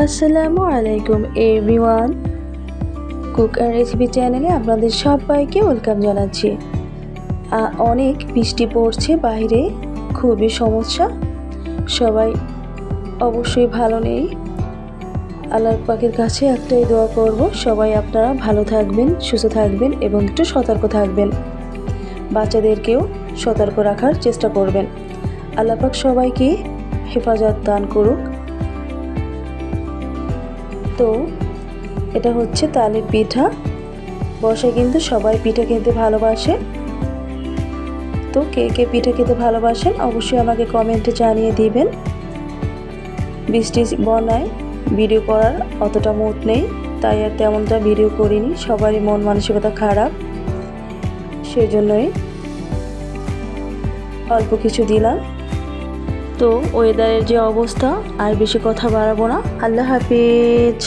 আসসালামু আলাইকুম everyone, cook and recipe চ্যানেলে আপনাদের সবাইকে ওয়েলকাম জানাচ্ছি। অনেক বৃষ্টি পড়ছে বাইরে, খুবই সমস্যা। সবাই অবশ্যই ভালো নেই। আল্লাহ পাকের কাছে একটাই দোয়া করব, সবাই আপনারা ভালো থাকবেন, সুস্থ থাকবেন এবং একটু সতর্ক থাকবেন। বাচ্চাদেরকেও সতর্ক রাখার চেষ্টা করবেন। আল্লাহ পাক সবাইকে হেফাজত দান করুক। তো এটা হচ্ছে তালের পিঠা। বর্ষায় কিন্তু সবাই পিঠা খেতে ভালোবাসে। তো কে কে পিঠা খেতে ভালোবাসেন অবশ্যই আমাকে কমেন্টে জানিয়ে দিবেন। বৃষ্টি বন্যায় ভিডিও করার অতটা মুড নেই, তাই আর তেমনটা ভিডিও করিনি। সবারই মন মানসিকতা খারাপ, সেই জন্যই অল্প কিছু দিলাম। তো ওয়েদারের যে অবস্থা, আর বেশি কথা বাড়াবো না। আল্লাহ হাফেজ।